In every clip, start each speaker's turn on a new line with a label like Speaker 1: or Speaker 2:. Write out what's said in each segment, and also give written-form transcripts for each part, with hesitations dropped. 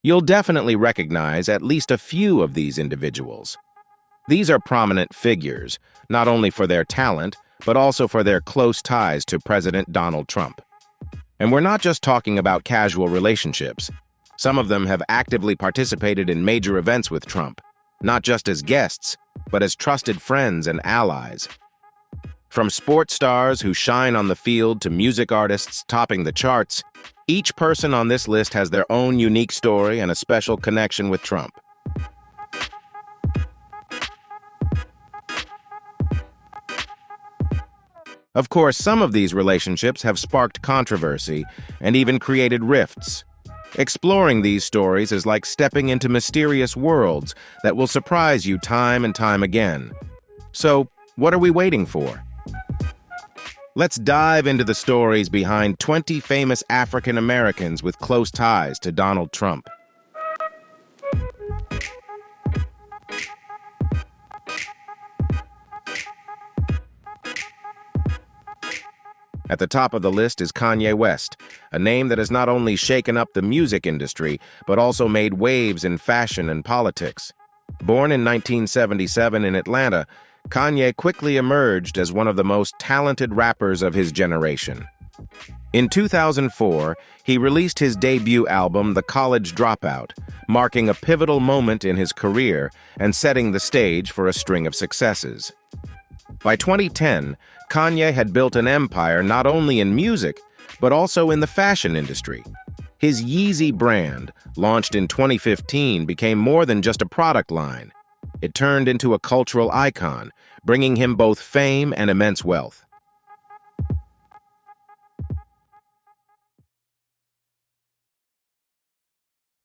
Speaker 1: You'll definitely recognize at least a few of these individuals. These are prominent figures, not only for their talent, but also for their close ties to President Donald Trump. And we're not just talking about casual relationships. Some of them have actively participated in major events with Trump, not just as guests, but as trusted friends and allies. From sports stars who shine on the field to music artists topping the charts, each person on this list has their own unique story and a special connection with Trump. Of course, some of these relationships have sparked controversy and even created rifts. Exploring these stories is like stepping into mysterious worlds that will surprise you time and time again. So, what are we waiting for? Let's dive into the stories behind 20 famous African Americans with close ties to Donald Trump. At the top of the list is Kanye West, a name that has not only shaken up the music industry, but also made waves in fashion and politics. Born in 1977 in Atlanta, Kanye quickly emerged as one of the most talented rappers of his generation. In 2004, he released his debut album, The College Dropout, marking a pivotal moment in his career and setting the stage for a string of successes. By 2010, Kanye had built an empire not only in music, but also in the fashion industry. His Yeezy brand, launched in 2015, became more than just a product line. It turned into a cultural icon, bringing him both fame and immense wealth.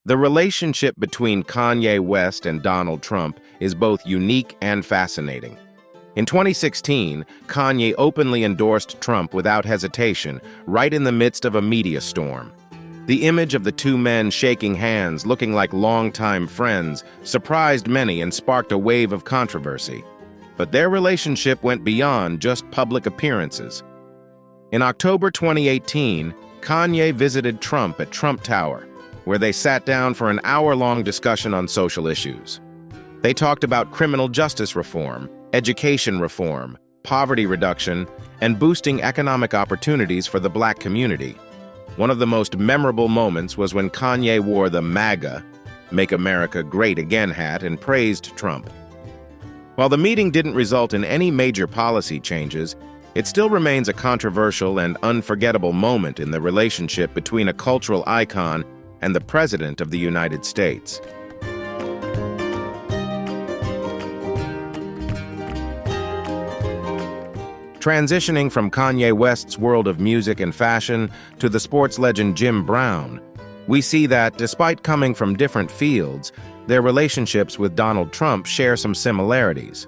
Speaker 1: The relationship between Kanye West and Donald Trump is both unique and fascinating. In 2016, Kanye openly endorsed Trump without hesitation, right in the midst of a media storm. The image of the two men shaking hands, looking like longtime friends, surprised many and sparked a wave of controversy. But their relationship went beyond just public appearances. In October 2018, Kanye visited Trump at Trump Tower, where they sat down for an hour-long discussion on social issues. They talked about criminal justice reform, education reform, poverty reduction, and boosting economic opportunities for the Black community. One of the most memorable moments was when Kanye wore the MAGA, Make America Great Again hat, and praised Trump. While the meeting didn't result in any major policy changes, it still remains a controversial and unforgettable moment in the relationship between a cultural icon and the President of the United States. Transitioning from Kanye West's world of music and fashion to the sports legend Jim Brown, we see that, despite coming from different fields, their relationships with Donald Trump share some similarities.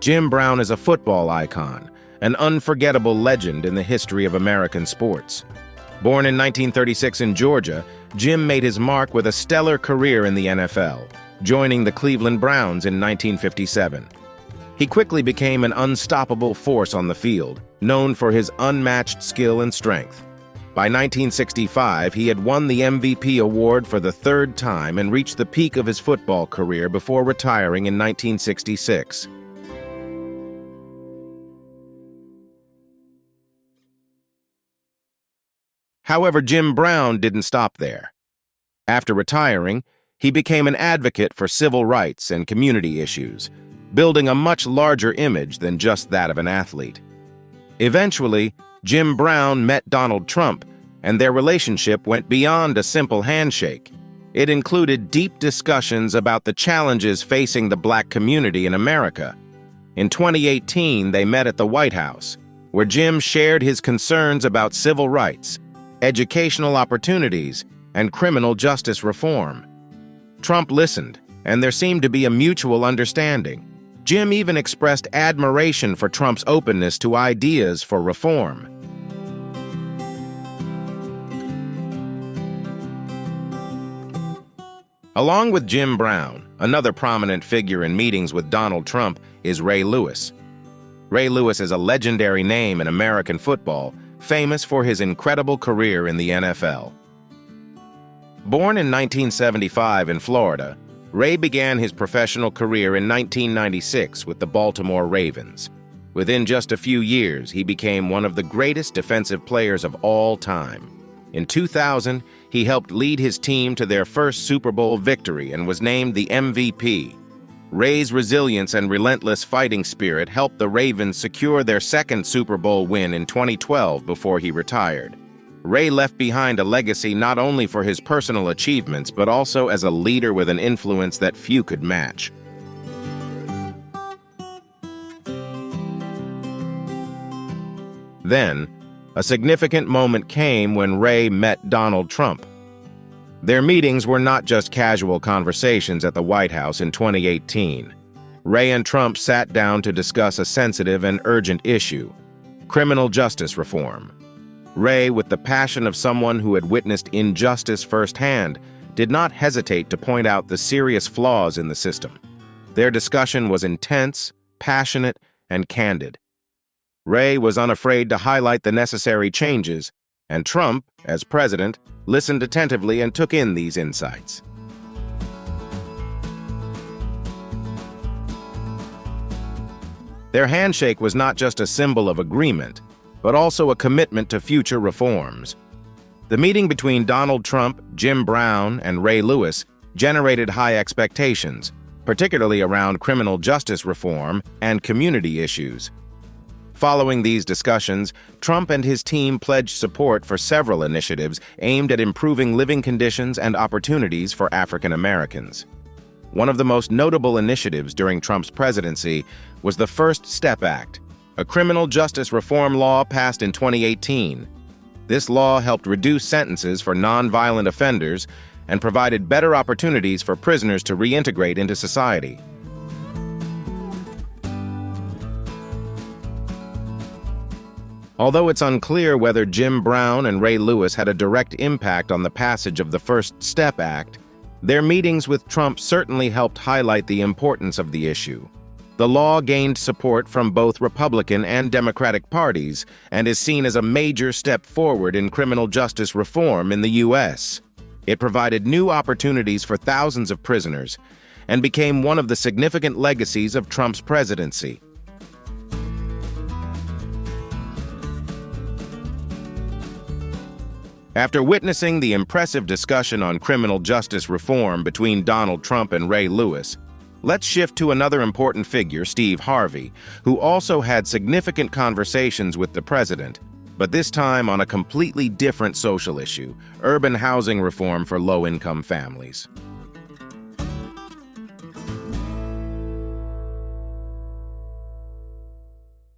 Speaker 1: Jim Brown is a football icon, an unforgettable legend in the history of American sports. Born in 1936 in Georgia, Jim made his mark with a stellar career in the NFL, joining the Cleveland Browns in 1957. He quickly became an unstoppable force on the field, known for his unmatched skill and strength. By 1965, he had won the MVP award for the third time and reached the peak of his football career before retiring in 1966. However, Jim Brown didn't stop there. After retiring, he became an advocate for civil rights and community issues, building a much larger image than just that of an athlete. Eventually, Jim Brown met Donald Trump, and their relationship went beyond a simple handshake. It included deep discussions about the challenges facing the Black community in America. In 2018, they met at the White House, where Jim shared his concerns about civil rights, educational opportunities, and criminal justice reform. Trump listened, and there seemed to be a mutual understanding. Jim even expressed admiration for Trump's openness to ideas for reform. Along with Jim Brown, another prominent figure in meetings with Donald Trump is Ray Lewis. Ray Lewis is a legendary name in American football, famous for his incredible career in the NFL. Born in 1975 in Florida, Ray began his professional career in 1996 with the Baltimore Ravens. Within just a few years, he became one of the greatest defensive players of all time. In 2000, he helped lead his team to their first Super Bowl victory and was named the MVP. Ray's resilience and relentless fighting spirit helped the Ravens secure their second Super Bowl win in 2012 before he retired. Ray left behind a legacy not only for his personal achievements, but also as a leader with an influence that few could match. Then, a significant moment came when Ray met Donald Trump. Their meetings were not just casual conversations at the White House in 2018. Ray and Trump sat down to discuss a sensitive and urgent issue: criminal justice reform. Ray, with the passion of someone who had witnessed injustice firsthand, did not hesitate to point out the serious flaws in the system. Their discussion was intense, passionate, and candid. Ray was unafraid to highlight the necessary changes, and Trump, as president, listened attentively and took in these insights. Their handshake was not just a symbol of agreement, but also a commitment to future reforms. The meeting between Donald Trump, Jim Brown, and Ray Lewis generated high expectations, particularly around criminal justice reform and community issues. Following these discussions, Trump and his team pledged support for several initiatives aimed at improving living conditions and opportunities for African Americans. One of the most notable initiatives during Trump's presidency was the First Step Act, a criminal justice reform law passed in 2018. This law helped reduce sentences for nonviolent offenders and provided better opportunities for prisoners to reintegrate into society. Although it's unclear whether Jim Brown and Ray Lewis had a direct impact on the passage of the First Step Act, their meetings with Trump certainly helped highlight the importance of the issue. The law gained support from both Republican and Democratic parties and is seen as a major step forward in criminal justice reform in the U.S. It provided new opportunities for thousands of prisoners and became one of the significant legacies of Trump's presidency. After witnessing the impressive discussion on criminal justice reform between Donald Trump and Ray Lewis, let's shift to another important figure, Steve Harvey, who also had significant conversations with the president, but this time on a completely different social issue: urban housing reform for low-income families.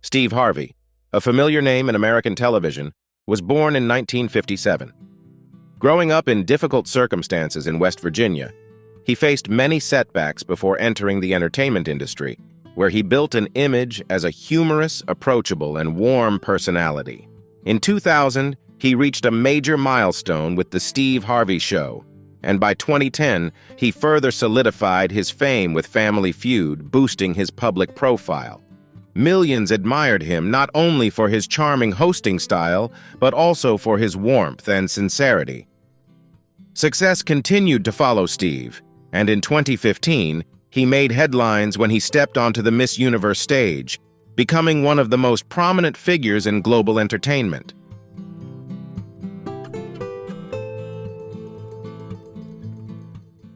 Speaker 1: Steve Harvey, a familiar name in American television, was born in 1957. Growing up in difficult circumstances in West Virginia, he faced many setbacks before entering the entertainment industry, where he built an image as a humorous, approachable, and warm personality. In 2000, he reached a major milestone with The Steve Harvey Show, and by 2010, he further solidified his fame with Family Feud, boosting his public profile. Millions admired him not only for his charming hosting style, but also for his warmth and sincerity. Success continued to follow Steve, and in 2015, he made headlines when he stepped onto the Miss Universe stage, becoming one of the most prominent figures in global entertainment.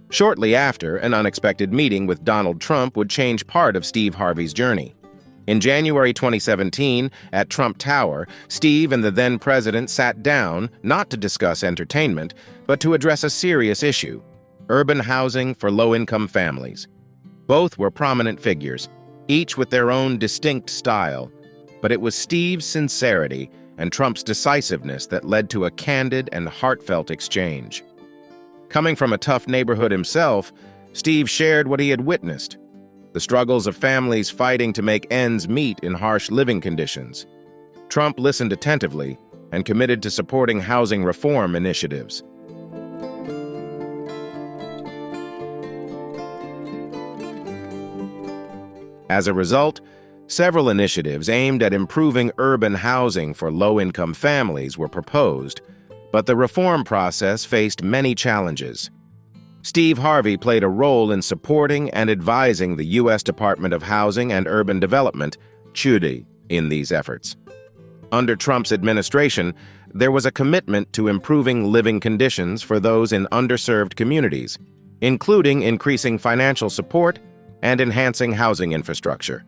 Speaker 1: Shortly after, an unexpected meeting with Donald Trump would change part of Steve Harvey's journey. In January 2017, at Trump Tower, Steve and the then president sat down not to discuss entertainment, but to address a serious issue: urban housing for low-income families. Both were prominent figures, each with their own distinct style, but it was Steve's sincerity and Trump's decisiveness that led to a candid and heartfelt exchange. Coming from a tough neighborhood himself, Steve shared what he had witnessed: the struggles of families fighting to make ends meet in harsh living conditions. Trump listened attentively and committed to supporting housing reform initiatives. As a result, several initiatives aimed at improving urban housing for low-income families were proposed, But the reform process faced many challenges. Steve Harvey played a role in supporting and advising the U.S. Department of Housing and Urban Development, CHUD, in these efforts. Under Trump's administration, there was a commitment to improving living conditions for those in underserved communities, including increasing financial support and enhancing housing infrastructure.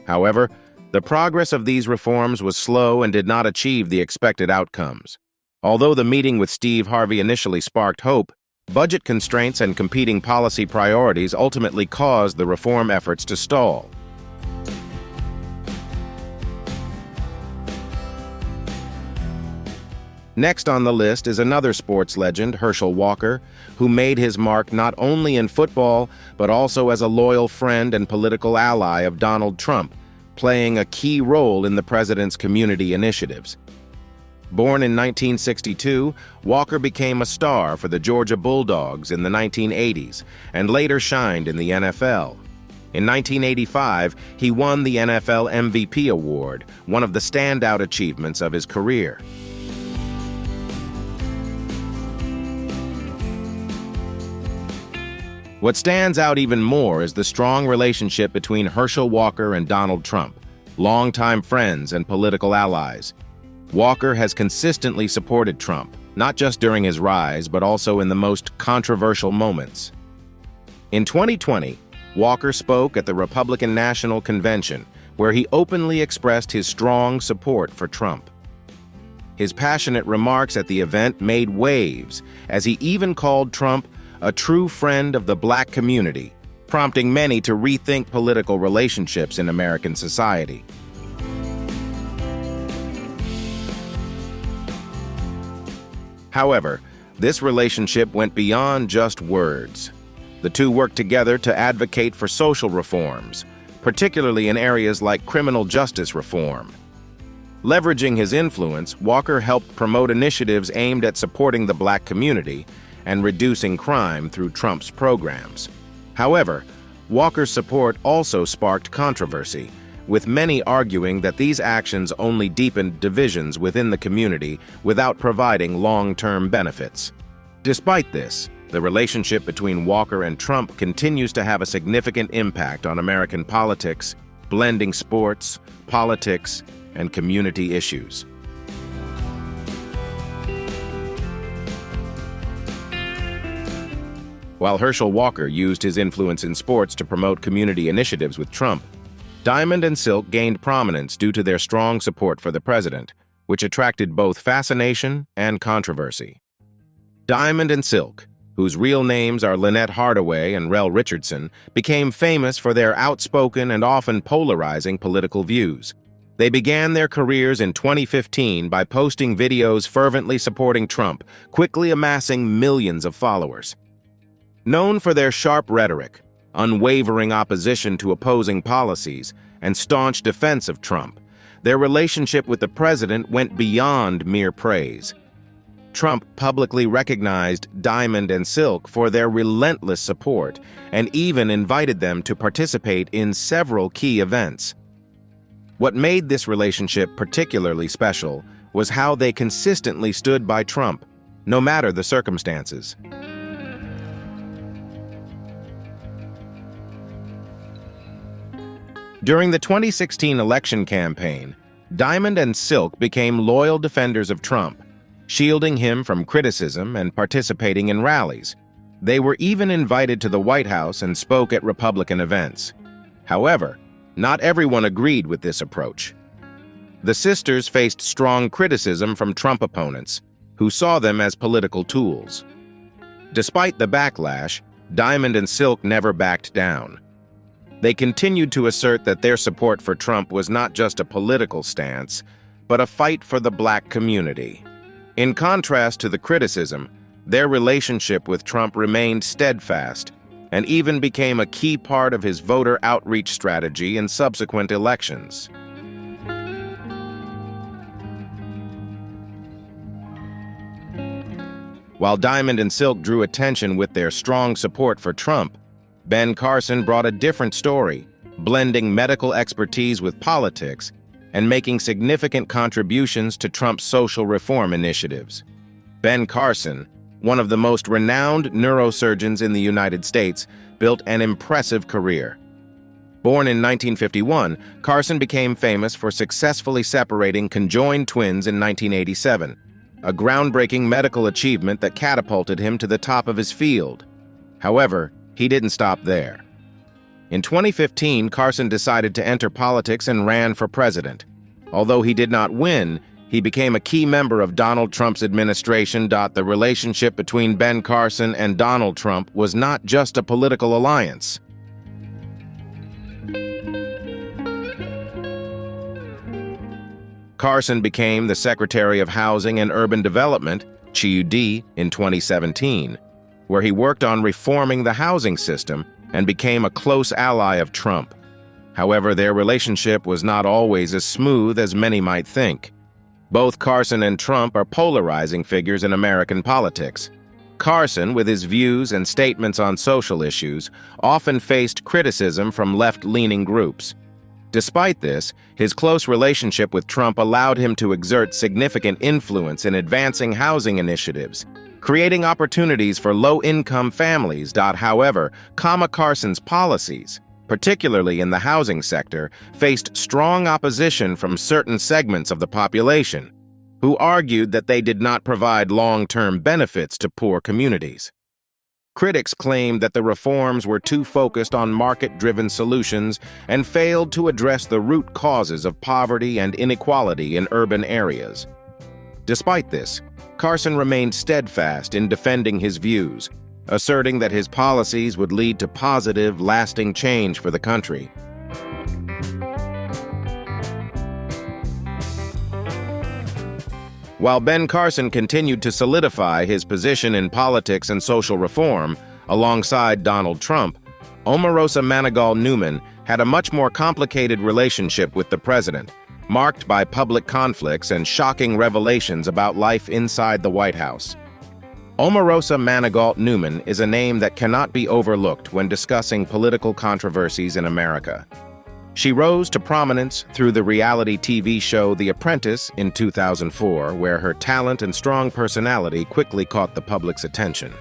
Speaker 1: However, the progress of these reforms was slow and did not achieve the expected outcomes. Although the meeting with Steve Harvey initially sparked hope, budget constraints and competing policy priorities ultimately caused the reform efforts to stall. Next on the list is another sports legend, Herschel Walker, who made his mark not only in football, but also as a loyal friend and political ally of Donald Trump, playing a key role in the president's community initiatives. Born in 1962, Walker became a star for the Georgia Bulldogs in the 1980s and later shined in the NFL. In 1985, he won the NFL MVP award, one of the standout achievements of his career. What stands out even more is the strong relationship between Herschel Walker and Donald Trump, longtime friends and political allies. Walker has consistently supported Trump, not just during his rise, but also in the most controversial moments. In 2020, Walker spoke at the Republican National Convention, where he openly expressed his strong support for Trump. His passionate remarks at the event made waves, as he even called Trump a true friend of the Black community, prompting many to rethink political relationships in American society. However, this relationship went beyond just words. The two worked together to advocate for social reforms, particularly in areas like criminal justice reform. Leveraging his influence, Walker helped promote initiatives aimed at supporting the Black community and reducing crime through Trump's programs. However, Walker's support also sparked controversy, with many arguing that these actions only deepened divisions within the community without providing long-term benefits. Despite this, the relationship between Walker and Trump continues to have a significant impact on American politics, blending sports, politics, and community issues. While Herschel Walker used his influence in sports to promote community initiatives with Trump, Diamond and Silk gained prominence due to their strong support for the president, which attracted both fascination and controversy. Diamond and Silk, whose real names are Lynette Hardaway and Rel Richardson, became famous for their outspoken and often polarizing political views. They began their careers in 2015 by posting videos fervently supporting Trump, quickly amassing millions of followers. Known for their sharp rhetoric, unwavering opposition to opposing policies, and staunch defense of Trump, their relationship with the president went beyond mere praise. Trump publicly recognized Diamond and Silk for their relentless support and even invited them to participate in several key events. What made this relationship particularly special was how they consistently stood by Trump, no matter the circumstances. During the 2016 election campaign, Diamond and Silk became loyal defenders of Trump, shielding him from criticism and participating in rallies. They were even invited to the White House and spoke at Republican events. However, not everyone agreed with this approach. The sisters faced strong criticism from Trump opponents, who saw them as political tools. Despite the backlash, Diamond and Silk never backed down. They continued to assert that their support for Trump was not just a political stance, but a fight for the Black community. In contrast to the criticism, their relationship with Trump remained steadfast and even became a key part of his voter outreach strategy in subsequent elections. While Diamond and Silk drew attention with their strong support for Trump, Ben Carson brought a different story, blending medical expertise with politics and making significant contributions to Trump's social reform initiatives. Ben Carson, one of the most renowned neurosurgeons in the United States, built an impressive career. Born in 1951, Carson became famous for successfully separating conjoined twins in 1987, a groundbreaking medical achievement that catapulted him to the top of his field. However, he didn't stop there. In 2015, Carson decided to enter politics and ran for president. Although he did not win, he became a key member of Donald Trump's administration. The relationship between Ben Carson and Donald Trump was not just a political alliance. Carson became the Secretary of Housing and Urban Development, CHUD, in 2017, where he worked on reforming the housing system and became a close ally of Trump. However, their relationship was not always as smooth as many might think. Both Carson and Trump are polarizing figures in American politics. Carson, with his views and statements on social issues, often faced criticism from left-leaning groups. Despite this, his close relationship with Trump allowed him to exert significant influence in advancing housing initiatives, creating opportunities for low-income families. However, Carson's policies, particularly in the housing sector, faced strong opposition from certain segments of the population, who argued that they did not provide long-term benefits to poor communities. Critics claimed that the reforms were too focused on market-driven solutions and failed to address the root causes of poverty and inequality in urban areas. Despite this, Carson remained steadfast in defending his views, asserting that his policies would lead to positive, lasting change for the country. While Ben Carson continued to solidify his position in politics and social reform alongside Donald Trump, Omarosa Manigault Newman had a much more complicated relationship with the president, marked by public conflicts and shocking revelations about life inside the White House. Omarosa Manigault Newman is a name that cannot be overlooked when discussing political controversies in America. She rose to prominence through the reality TV show The Apprentice in 2004, where her talent and strong personality quickly caught the public's attention.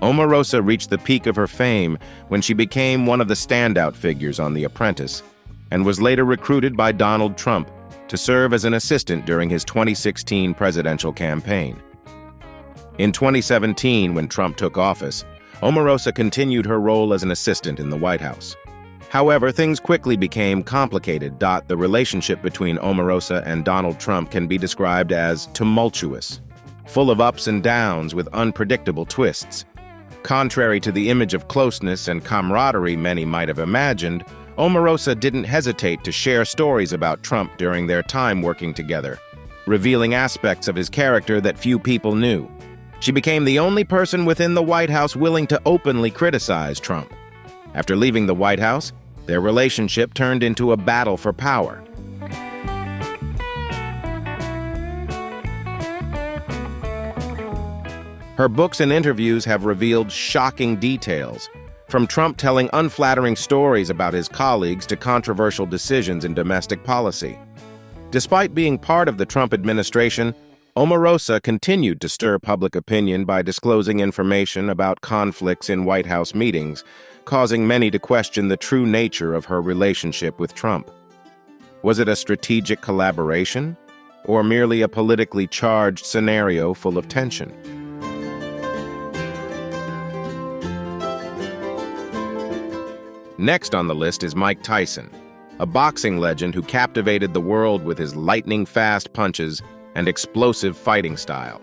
Speaker 1: Omarosa reached the peak of her fame when she became one of the standout figures on The Apprentice, and was later recruited by Donald Trump to serve as an assistant during his 2016 presidential campaign. In 2017, when Trump took office, Omarosa continued her role as an assistant in the White House. However, things quickly became complicated. The relationship between Omarosa and Donald Trump can be described as tumultuous, full of ups and downs with unpredictable twists. Contrary to the image of closeness and camaraderie many might have imagined, Omarosa didn't hesitate to share stories about Trump during their time working together, revealing aspects of his character that few people knew. She became the only person within the White House willing to openly criticize Trump. After leaving the White House, their relationship turned into a battle for power. Her books and interviews have revealed shocking details, from Trump telling unflattering stories about his colleagues to controversial decisions in domestic policy. Despite being part of the Trump administration, Omarosa continued to stir public opinion by disclosing information about conflicts in White House meetings, causing many to question the true nature of her relationship with Trump. Was it a strategic collaboration, or merely a politically charged scenario full of tension? Next on the list is Mike Tyson, a boxing legend who captivated the world with his lightning-fast punches and explosive fighting style.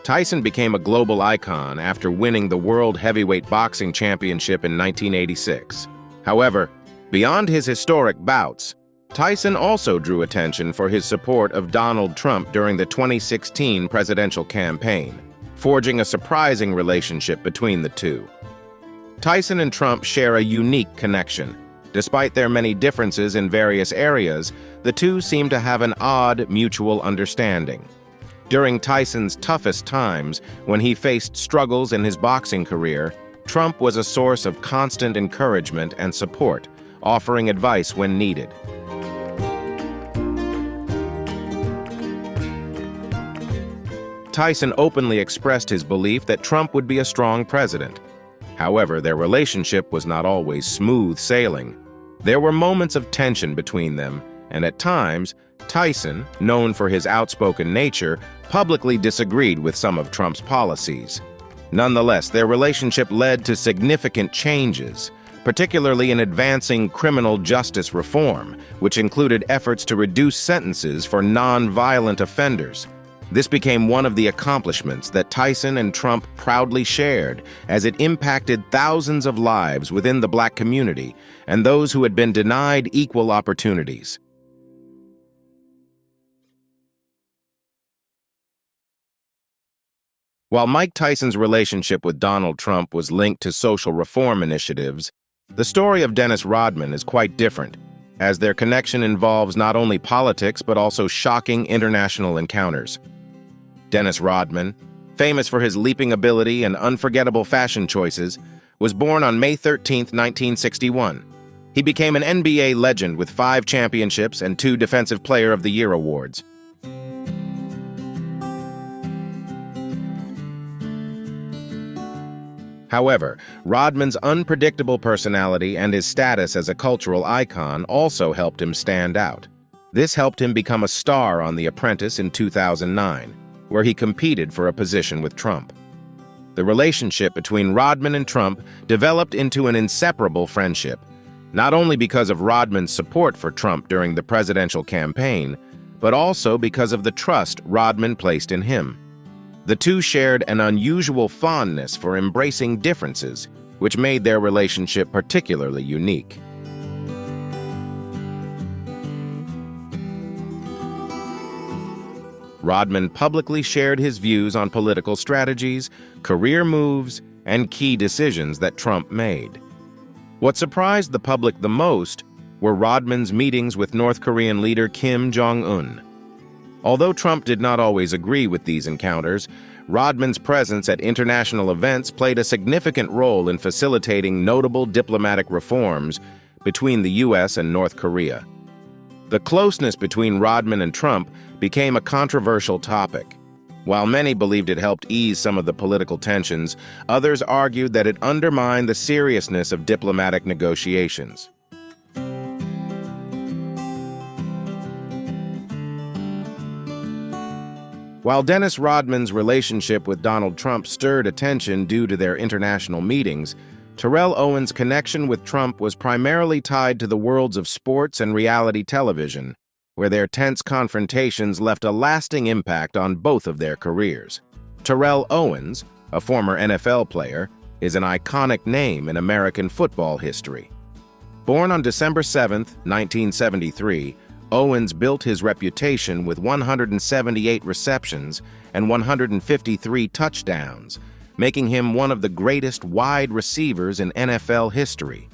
Speaker 1: Tyson became a global icon after winning the World Heavyweight Boxing Championship in 1986. However, beyond his historic bouts, Tyson also drew attention for his support of Donald Trump during the 2016 presidential campaign, forging a surprising relationship between the two. Tyson and Trump share a unique connection. Despite their many differences in various areas, the two seem to have an odd mutual understanding. During Tyson's toughest times, when he faced struggles in his boxing career, Trump was a source of constant encouragement and support, offering advice when needed. Tyson openly expressed his belief that Trump would be a strong president. However, their relationship was not always smooth sailing. There were moments of tension between them, and at times, Tyson, known for his outspoken nature, publicly disagreed with some of Trump's policies. Nonetheless, their relationship led to significant changes, particularly in advancing criminal justice reform, which included efforts to reduce sentences for non-violent offenders. This became one of the accomplishments that Tyson and Trump proudly shared, as it impacted thousands of lives within the Black community and those who had been denied equal opportunities. While Mike Tyson's relationship with Donald Trump was linked to social reform initiatives, the story of Dennis Rodman is quite different, as their connection involves not only politics but also shocking international encounters. Dennis Rodman, famous for his leaping ability and unforgettable fashion choices, was born on May 13, 1961. He became an NBA legend with 5 championships and 2 Defensive Player of the Year awards. However, Rodman's unpredictable personality and his status as a cultural icon also helped him stand out. This helped him become a star on The Apprentice in 2009, where he competed for a position with Trump. The relationship between Rodman and Trump developed into an inseparable friendship, not only because of Rodman's support for Trump during the presidential campaign, but also because of the trust Rodman placed in him. The two shared an unusual fondness for embracing differences, which made their relationship particularly unique. Rodman publicly shared his views on political strategies, career moves, and key decisions that Trump made. What surprised the public the most were Rodman's meetings with North Korean leader Kim Jong-un. Although Trump did not always agree with these encounters, Rodman's presence at international events played a significant role in facilitating notable diplomatic reforms between the U.S. and North Korea. The closeness between Rodman and Trump became a controversial topic. While many believed it helped ease some of the political tensions, others argued that it undermined the seriousness of diplomatic negotiations. While Dennis Rodman's relationship with Donald Trump stirred attention due to their international meetings, Terrell Owens' connection with Trump was primarily tied to the worlds of sports and reality television, where their tense confrontations left a lasting impact on both of their careers. Terrell Owens, a former NFL player, is an iconic name in American football history. Born on December 7, 1973, Owens built his reputation with 178 receptions and 153 touchdowns, making him one of the greatest wide receivers in NFL history.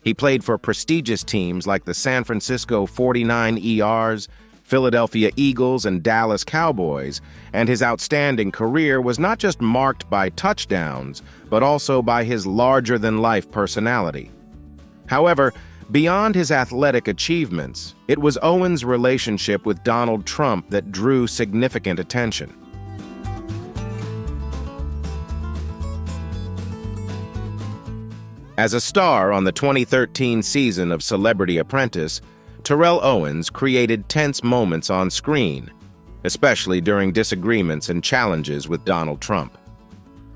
Speaker 1: He played for prestigious teams like the San Francisco 49ers, Philadelphia Eagles, and Dallas Cowboys, and his outstanding career was not just marked by touchdowns, but also by his larger-than-life personality. However, beyond his athletic achievements, it was Owens' relationship with Donald Trump that drew significant attention. As a star on the 2013 season of Celebrity Apprentice, Terrell Owens created tense moments on screen, especially during disagreements and challenges with Donald Trump.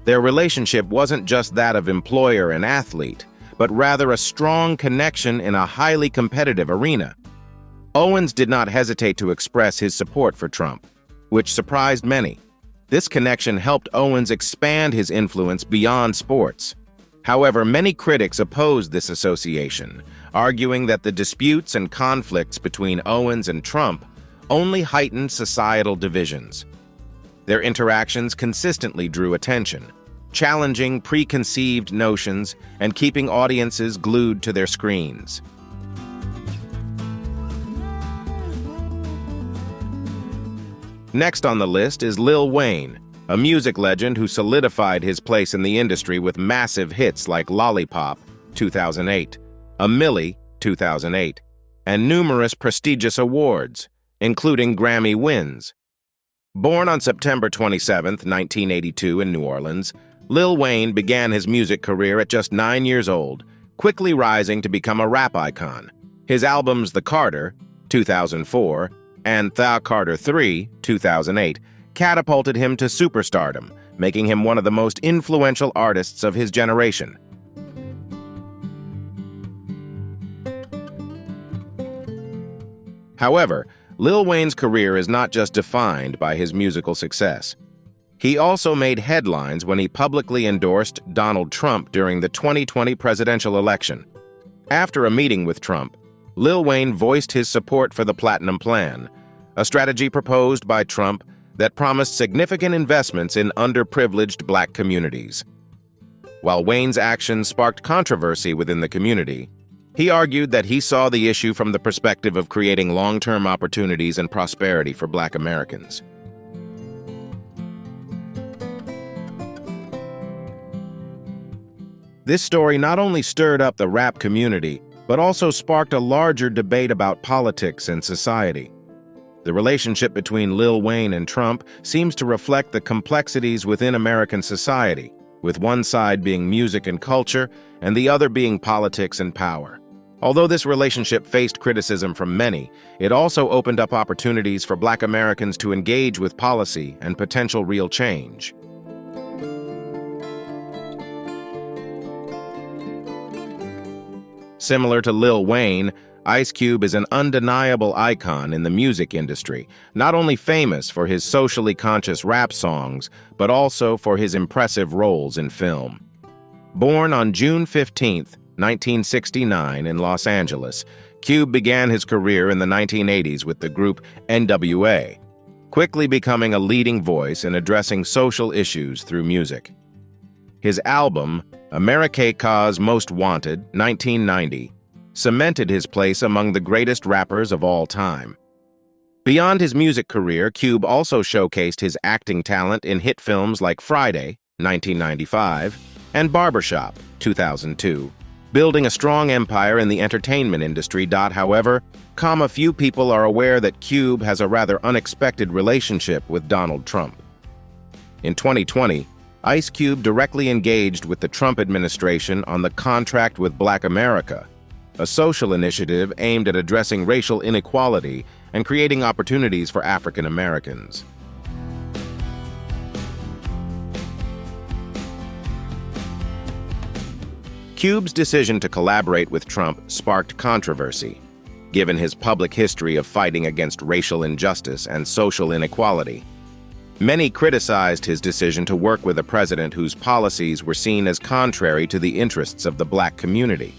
Speaker 1: Their relationship wasn't just that of employer and athlete, but rather a strong connection in a highly competitive arena. Owens did not hesitate to express his support for Trump, which surprised many. This connection helped Owens expand his influence beyond sports. However, many critics opposed this association, arguing that the disputes and conflicts between Owens and Trump only heightened societal divisions. Their interactions consistently drew attention, challenging preconceived notions and keeping audiences glued to their screens. Next on the list is Lil Wayne, a music legend who solidified his place in the industry with massive hits like Lollipop, 2008, A Milli, 2008, and numerous prestigious awards, including Grammy wins. Born on September 27, 1982 in New Orleans, Lil Wayne began his music career at just 9 years old, quickly rising to become a rap icon. His albums The Carter, 2004, and The Carter 3, 2008, catapulted him to superstardom, making him one of the most influential artists of his generation. However, Lil Wayne's career is not just defined by his musical success. He also made headlines when he publicly endorsed Donald Trump during the 2020 presidential election. After a meeting with Trump, Lil Wayne voiced his support for the Platinum Plan, a strategy proposed by Trump that promised significant investments in underprivileged black communities. While Wayne's actions sparked controversy within the community, he argued that he saw the issue from the perspective of creating long-term opportunities and prosperity for black Americans. This story not only stirred up the rap community, but also sparked a larger debate about politics and society. The relationship between Lil Wayne and Trump seems to reflect the complexities within American society, with one side being music and culture and the other being politics and power. Although this relationship faced criticism from many, it also opened up opportunities for Black Americans to engage with policy and potential real change. Similar to Lil Wayne, Ice Cube is an undeniable icon in the music industry, not only famous for his socially conscious rap songs, but also for his impressive roles in film. Born on June 15, 1969 in Los Angeles, Cube began his career in the 1980s with the group NWA, quickly becoming a leading voice in addressing social issues through music. His album, America's Most Wanted, 1990, cemented his place among the greatest rappers of all time. Beyond his music career, Cube also showcased his acting talent in hit films like Friday, 1995, and Barbershop, 2002, building a strong empire in the entertainment industry. However, few people are aware that Cube has a rather unexpected relationship with Donald Trump. In 2020, Ice Cube directly engaged with the Trump administration on the Contract with Black America, a social initiative aimed at addressing racial inequality and creating opportunities for African Americans. Cube's decision to collaborate with Trump sparked controversy, given his public history of fighting against racial injustice and social inequality. Many criticized his decision to work with a president whose policies were seen as contrary to the interests of the black community.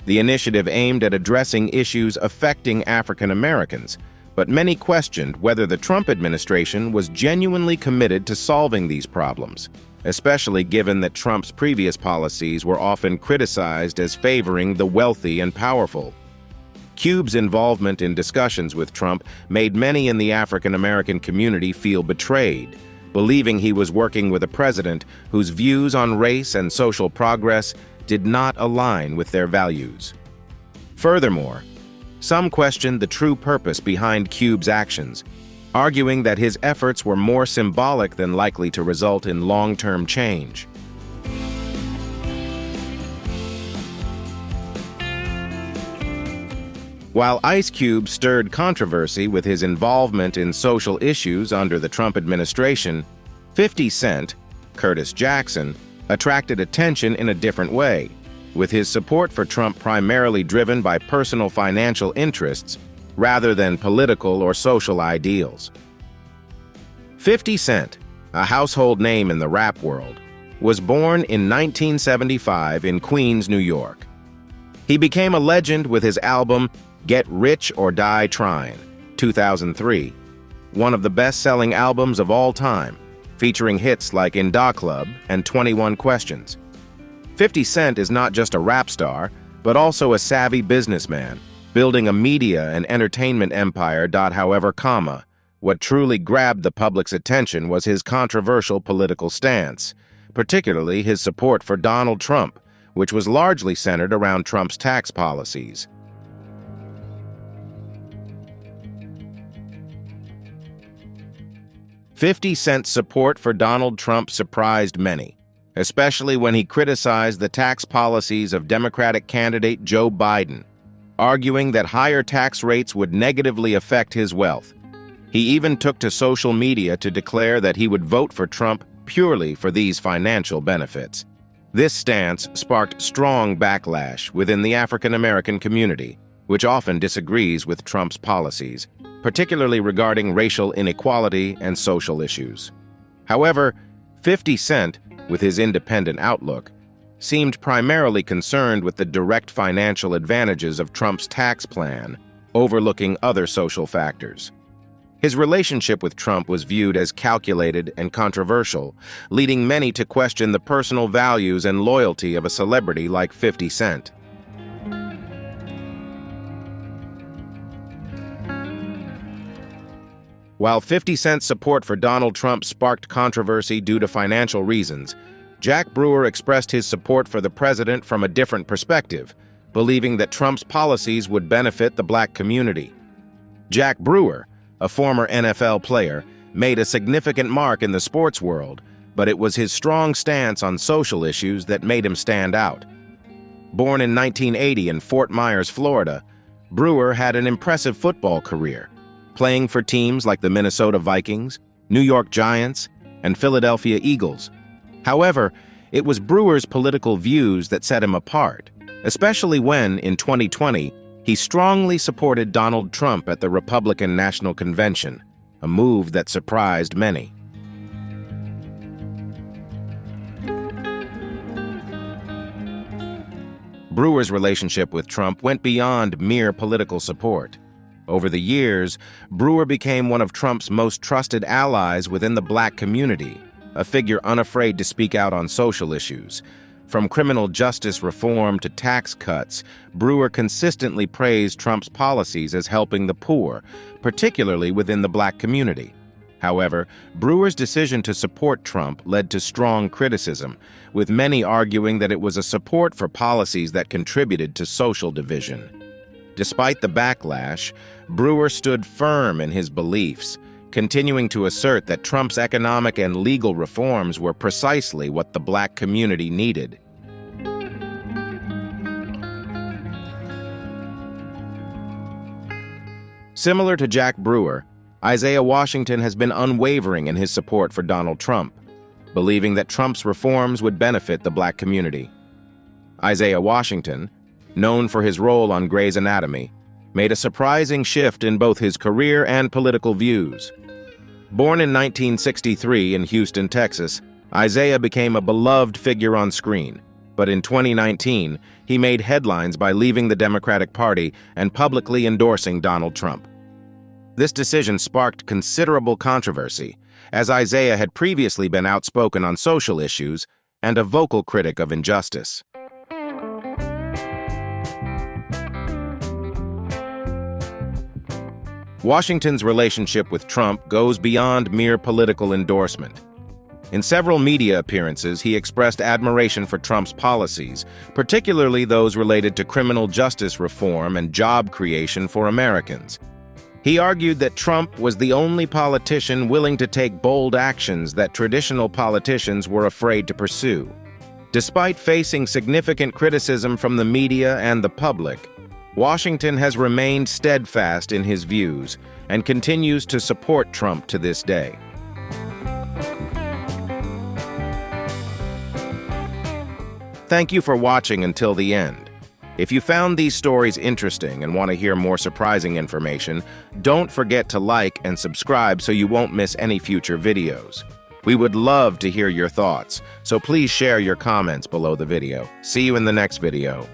Speaker 1: The initiative aimed at addressing issues affecting African Americans, but many questioned whether the Trump administration was genuinely committed to solving these problems, especially given that Trump's previous policies were often criticized as favoring the wealthy and powerful. Cube's involvement in discussions with Trump made many in the African American community feel betrayed, believing he was working with a president whose views on race and social progress did not align with their values. Furthermore, some questioned the true purpose behind Cube's actions, arguing that his efforts were more symbolic than likely to result in long-term change. While Ice Cube stirred controversy with his involvement in social issues under the Trump administration, 50 Cent, Curtis Jackson, attracted attention in a different way, with his support for Trump primarily driven by personal financial interests rather than political or social ideals. 50 Cent, a household name in the rap world, was born in 1975 in Queens, New York. He became a legend with his album Get Rich or Die Tryin', 2003, one of the best-selling albums of all time, featuring hits like In Da Club and 21 Questions. 50 Cent is not just a rap star, but also a savvy businessman, building a media and entertainment empire. However, what truly grabbed the public's attention was his controversial political stance, particularly his support for Donald Trump, which was largely centered around Trump's tax policies. 50 Cent's support for Donald Trump surprised many, especially when he criticized the tax policies of Democratic candidate Joe Biden, arguing that higher tax rates would negatively affect his wealth. He even took to social media to declare that he would vote for Trump purely for these financial benefits. This stance sparked strong backlash within the African American community, which often disagrees with Trump's policies, particularly regarding racial inequality and social issues. However, 50 Cent, with his independent outlook, seemed primarily concerned with the direct financial advantages of Trump's tax plan, overlooking other social factors. His relationship with Trump was viewed as calculated and controversial, leading many to question the personal values and loyalty of a celebrity like 50 Cent. While 50 Cent's support for Donald Trump sparked controversy due to financial reasons, Jack Brewer expressed his support for the president from a different perspective, believing that Trump's policies would benefit the black community. Jack Brewer, a former NFL player, made a significant mark in the sports world, but it was his strong stance on social issues that made him stand out. Born in 1980 in Fort Myers, Florida, Brewer had an impressive football career, playing for teams like the Minnesota Vikings, New York Giants, and Philadelphia Eagles. However, it was Brewer's political views that set him apart, especially when, in 2020, he strongly supported Donald Trump at the Republican National Convention, a move that surprised many. Brewer's relationship with Trump went beyond mere political support. Over the years, Brewer became one of Trump's most trusted allies within the black community, a figure unafraid to speak out on social issues. From criminal justice reform to tax cuts, Brewer consistently praised Trump's policies as helping the poor, particularly within the black community. However, Brewer's decision to support Trump led to strong criticism, with many arguing that it was a support for policies that contributed to social division. Despite the backlash, Brewer stood firm in his beliefs, continuing to assert that Trump's economic and legal reforms were precisely what the black community needed. Similar to Jack Brewer, Isaiah Washington has been unwavering in his support for Donald Trump, believing that Trump's reforms would benefit the black community. Isaiah Washington, known for his role on Grey's Anatomy, made a surprising shift in both his career and political views. Born in 1963 in Houston, Texas, Isaiah became a beloved figure on screen, but in 2019, he made headlines by leaving the Democratic Party and publicly endorsing Donald Trump. This decision sparked considerable controversy, as Isaiah had previously been outspoken on social issues and a vocal critic of injustice. Washington's relationship with Trump goes beyond mere political endorsement. In several media appearances, he expressed admiration for Trump's policies, particularly those related to criminal justice reform and job creation for Americans. He argued that Trump was the only politician willing to take bold actions that traditional politicians were afraid to pursue. Despite facing significant criticism from the media and the public, Washington has remained steadfast in his views and continues to support Trump to this day. Thank you for watching until the end. If you found these stories interesting and want to hear more surprising information, don't forget to like and subscribe so you won't miss any future videos. We would love to hear your thoughts, so please share your comments below the video. See you in the next video.